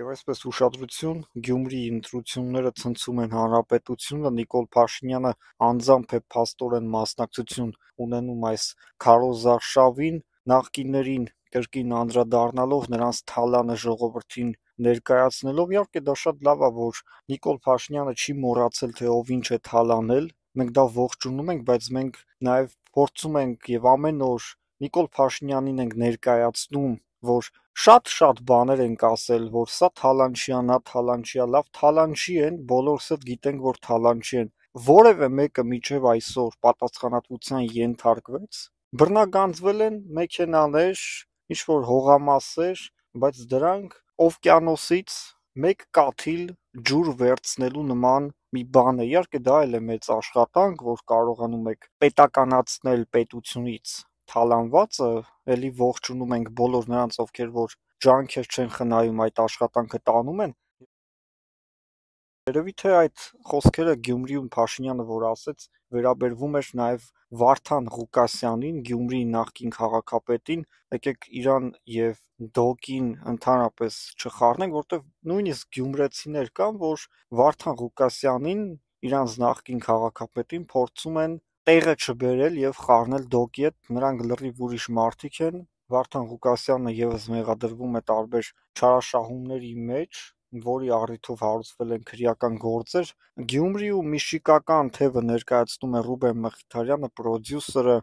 Եվ այսպես ուշադրություն, Գյումրիի ընտրությունները ցնցում են հանրապետությունը, Նիկոլ Փաշինյանը անձամբ է փաստորեն մասնակցություն ունենում այս քարոզարշավին, նախկիններին կրկին անդրադառնալով նրանց թալանը ժողովրդին ներկայացնելով, իհարկե դա շատ լավ է, որ Նիկոլ Փաշինյանը չի մոռացել, թե ով ինչ է թալանել, մենք դա ողջունում ենք, բայց մենք նաև փորձում ենք եւ ամեն օր Նիկոլ Փաշինյանին ենք ներկայացնում, որ շատ բաներ ենք ասել, որ սա թալանչի ա, նա թալանչի ա, լավ թալանչի են, բոլորս էլ գիտենք, որ թալանչի են, որևէ մեկը մինչև այսօր պատասխանատվության ենթարկվեց, բռնագանձվել են մեքենաներ, ինչ-որ հողամասեր, բայց դրանք օվկիանոսից մեկ կաթիլ ջուր վերցնելու նման մի բան է, իհարկե դա էլ է մեծ աշխատանք, որ կարողանում եք պետականացնել պետությունից թալանվածը, էլի ողջունում ենք բոլոր նրանց, ովքեր որ ջանքեր չեն խնայում այդ աշխատանքը տանում են, երևի թե այդ խոսքերը Գյումրիում Փաշինյանը որ ասեց, վերաբերվում էր նաև Վարդան Ղուկասյանին, Գյումրիի նախկին քաղաքապետին, եկեք իրան և ԴՕԿ-ին ընդհանրապես չխառնենք, որովհետև նույնիսկ գյումրեցիներ կան, որ Վարդան Ղուկասյանին, իրանց նախկին քաղաքապետին փորձում են տեղը չբերել և խառնել ԴՕԿ-ի հետ, նրանք լրիվ ուրիշ մարդիկ են, Վարդան Ղուկասյանը ևս մեղադրվում է տարբեր չարաշահումների մեջ, որի առիթով հարուցվել են քրեական գործեր, Գյումրիում միշիկական թևը ներկայացնում է Ռուբեն Մխիթարյանը, պրոդյուսերը,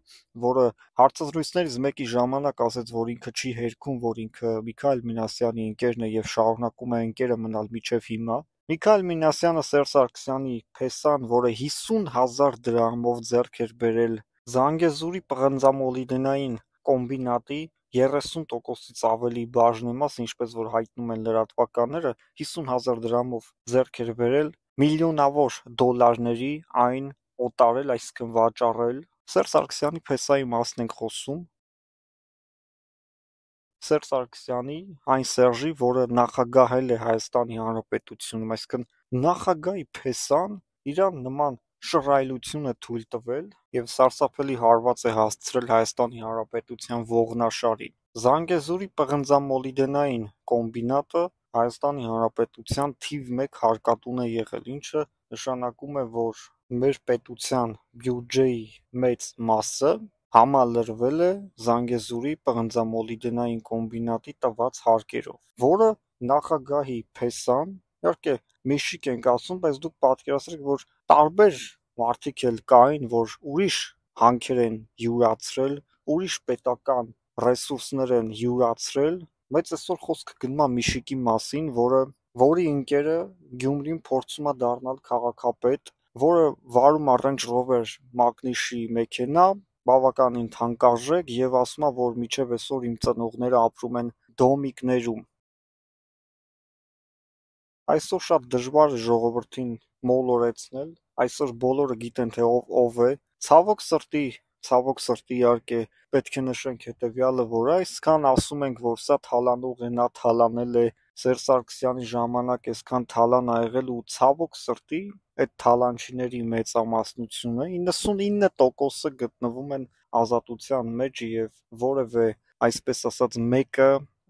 որը հարցազրույցներից մեկի ժամանակ ասաց, որ ինքը չի հերքում, որ ինքը Միքայել Մինասյանի ընկերն է և շարունակում է ընկերը մնալ մինչև հիմա։ Միքայել Մինասյանը Սերժ Սարգսյանի փեսան, որը 50,000 դրամով ձեռք էր բերել Զանգեզուրի պղնձամոլիբդենային կոմբինատի 30%-ից ավելի բաժնեմաս, ինչպես որ հայտնում են լրատվականները, 50,000 դրամով ձեռք էր բերել, միլիոնավոր դոլարների այն օտարել, այսինքն վաճառել։ Սերժ Սարգսյանի փեսայի մասն ենք խոսում։ Սերժ Սարգսյանի, այն Սերժի, որը նախագահել է Հայաստանի Հանրապետությունում, այսինքն նախագահի փեսան իրան նման շռայլություն է թույլ տվել և սարսափելի հարված է հասցրել Հայաստանի Հանրապետության ողնաշարին։ Զանգեզուրի պղնձամոլիբդենային կոմբինատը Հայաստանի Հանրապետության թիվ 1 հարկատուն է եղել, ինչը նշանակում է, որ մեր պետության բյուջեի մեծ մասը համալրվել է Զանգեզուրի պղնձամոլիբդենային կոմբինատի տված հարկերով, որը նախագահի փեսան, իհարկե միշիկ ենք ասում, բայց դուք պատկերացրեք, որ տարբեր մարդիկ էլ կային, որ ուրիշ հանքեր են յուրացրել, ուրիշ պետական ռեսուրսներ են յուրացրել, բայց այսօր խոսքը գնում է Միշիկի մասին, որի ընկերը Գյումրին փորձում է դառնալ քաղաքապետ, որը վարում է Range Rover մակնիշի մեքենա, բավականին թանկարժեք և ասում է, որ մինչև այսօր իմ ծնողները ապրում են դոմիկներում։ Այսօր շատ դժվար է ժողովրդին մոլորեցնել, այսօր բոլորը գիտեն, թե ով է, ցավոք սրտի իհարկե պետք է նշենք հետևյալը, որ այսքան ասում ենք, որ սա թալանող է, նա թալանել է, Սերժ Սարգսյանի ժամանակ այսքան թալան ա եղել ու ցավոք սրտի այդ թալանչիների մեծամասնությունը 99%-ը գտնվում են ազատության մեջ և որևէ, այսպես ասած, մեկը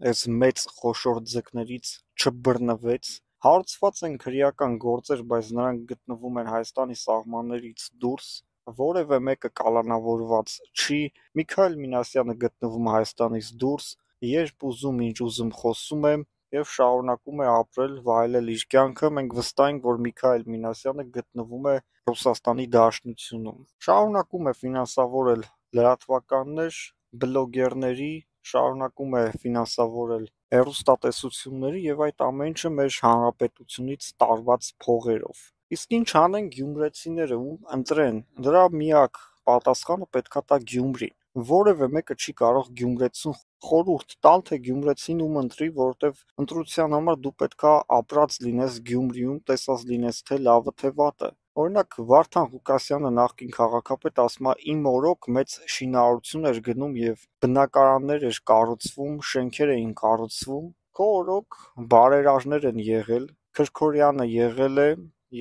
այս մեծ խոշոր ձկներից չբռնվեց, հարուցված են քրեական գործեր, բայց նրանք գտնվում են Հայաստանի սահմաններից դուրս, որևէ մեկը կալանավորված չի, Միքայել Մինասյանը գտնվում է Հայաստանից դուրս, երբ ուզում ինչ ուզում խոսում է և շարունակում է ապրել, վայելել իր կյանքը, մենք վստահ ենք, որ Միքայել Մինասյանը գտնվում է Ռուսաստանի Դաշնությունում, շարունակում է ֆինանսավորել լրատվականներ, բլոգերների, շարունակում է ֆինանսավորել հեռուստատեսությունների և այդ ամեն ինչը մեր հանրապետությունից տարված փողերով։ Իսկ ինչ անեն գյումրեցիները, ում ընտրեն, դրա միակ պատասխանը պետք է տա Գյումրին, որևէ մեկը չի կարող գյումրեցուն խորհուրդ տալ, թե գյումրեցին ում ընտրի, որովհետև ընտրության համար դու պետք է ապրած լինես Գյումրիում, տեսած լինես թե լավը, թե վատը։ Օրինակ Վարդան Ղուկասյանը, նախկին քաղաքապետ, ասում է իմ օրոք մեծ շինարարություն էր գնում և բնակարաններ էր կառուցվում, շենքեր էին կառուցվում, քո օրոք բարերարներ են եղել, Քրքորյանը եղել է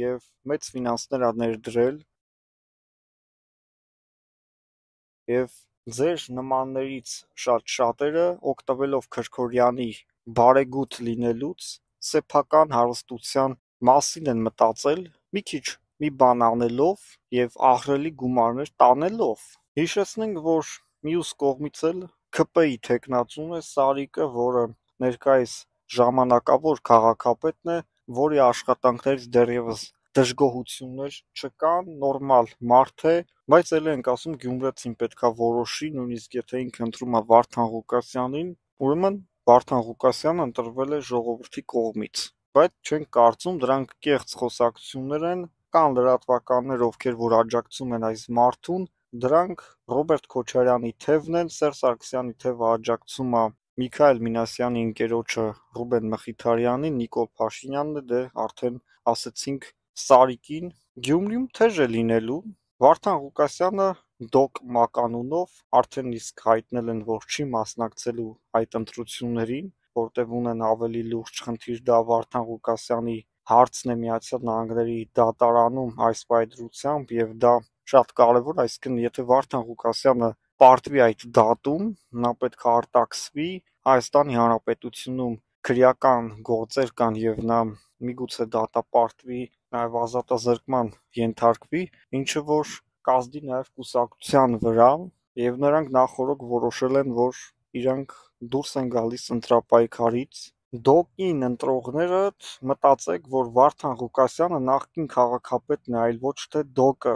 և մեծ ֆինանսներ ա ներդրել և ձեր նմաններից շատերը օգտվելով Քրքորյանի բարեգութ լինելուց սեփական հարստության մասին են մտածել, մի քիչ մի բան անելով եւ ահռելի գումարներ տանելով։ Հիշեցնենք, որ մյուս կողմից էլ ՔՊ-ի թեկնածուն է Սարիկը, որը ներկայիս ժամանակավոր քաղաքապետն է, որի աշխատանքներից դեռևս դժգոհություններ չկան, նորմալ մարդ է, բայց էլ ենք ասում գյումրեցին պետքա որոշի, նույնիսկ եթե ինքը ընտրում է Վարդան Ղուկասյանին, ուրեմն Վարդան Ղուկասյանը ընտրվել է ժողովրդի կողմից, բայց չենք կարծում դրանք կեղծ խոսակցություններ են, կան լրատվականներ, ովքեր որ աջակցում են այս մարդուն, դրանք Ռոբերտ Քոչարյանի թևն են, Սերժ Սարգսյանի թևը աջակցում է Միքայել Մինասյանի ընկերոջը Ռուբեն Մխիթարյանին, Նիկոլ Փաշինյանն է, դե արդեն ասեցինք Սարիկին, Գյումրիում թեժ է լինելու, Վարդան Ղուկասյանը դոկ մականունով արդեն իսկ հայտնել են, որ չի մասնակցելու այդ ընտրություններին, որտեղ ունեն ավելի լուրջ խնդիր, դա Վարդան Ղուկասյանի հարցն է Միացյալ Նահանգների դատարանում այս պայծրությամբ եւ դա շատ կարևոր, այսինքն եթե Վարդան Ղուկասյանը պարտվի այդ դատում, նա պետք է արտաքսվի, Հայաստանի Հանրապետությունում քրեական գործեր կան եւ նա միգուցե դատապարտվի, նաեւ ազատազրկման ենթարկվի, ինչը որ կազդի նաեւ կուսակցության վրա եւ նրանք նախօրոք որոշել են, որ իրանք դուրս են գալիս ընտրապայքարից։ Դոկին ընտրողներդ մտածեք, որ Վարդան Ղուկասյանը նախկին քաղաքապետն է, այլ ոչ թե դոկը։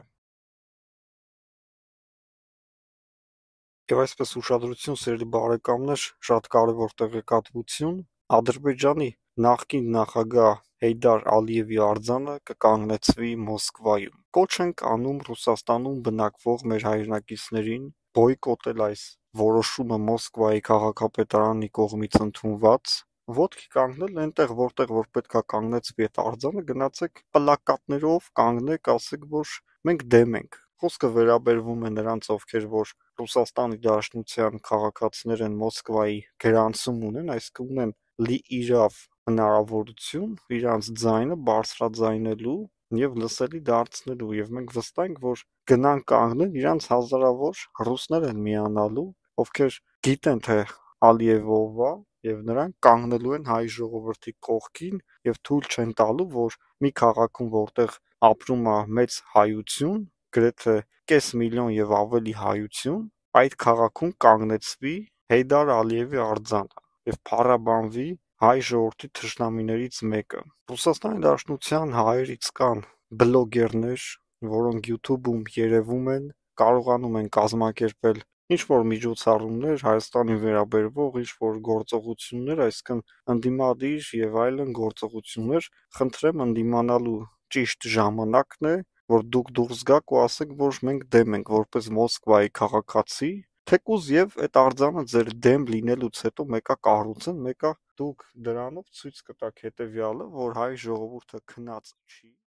Եվ այսպես ուշադրություն, սիրելի բարեկամներ, շատ կարևոր տեղեկատվություն, Ադրբեջանի նախկին նախագահ Հեյդար Ալիևի արձանը կկանգնեցվի Մոսկվայում։ Կոչ ենք անում Ռուսաստանում բնակվող մեր հայրենակիցներին բոյկոտել այս որոշումը Մոսկվայի քաղաքապետարանի կողմից ընդունված, ոտքի կանգնել այնտեղ, որտեղ որ պետքա կանգնեցվի այդ արձանը, գնացեք պլակատներով կանգնեք, ասեք, որ մենք դեմ ենք։ Խոսքը վերաբերվում է նրանց, ովքեր որ Ռուսաստանի Դաշնության քաղաքացիներ են, Մոսկվայի գրանցում ունեն, այսինքն ունեն լիիրավ հնարավորություն իրանց ձայնը բարձրաձայնելու եւ լսելի դարձնելու, եւ մենք վստահ ենք, որ գնան կանգնեն, իրանց հազարավոր ռուսներ են միանալու, ովքեր գիտեն, թե Ալիևը ով է, եւ նրանք կանգնելու են հայ ժողովրդի կողքին եւ թույլ չեն տալու, որ մի քաղաքում, որտեղ ապրում է մեծ հայություն, գրեթե կես միլիոն եւ ավելի հայություն, այդ քաղաքում կանգնեցվի Հեյդար Ալիևի արձանը եւ փառաբանվի հայ ժողովրդի թշնամիներից մեկը։ Ռուսաստանի Դաշնության հայերից կան բլոգերներ, որոնք YouTube-ում երևում են, կարողանում են կազմակերպել ինչ-որ միջոցառումներ Հայաստանին վերաբերող, ինչ-որ գործողություններ, այսինքն ընդդիմադիր եւ այլն գործողություններ, խնդրեմ ընդդիմանալու ճիշտ ժամանակն է, որ դուք դուրս գաք ու ասեք, որ մենք դեմ ենք որպես Մոսկվայի քաղաքացի, թեկուզ եւ այդ արձանը ձեր դեմ լինելուց հետո մեկը կառուցեն, մեկը դուք դրանով ցույց կտաք հետեւյալը, որ հայ ժողովուրդը քնած չի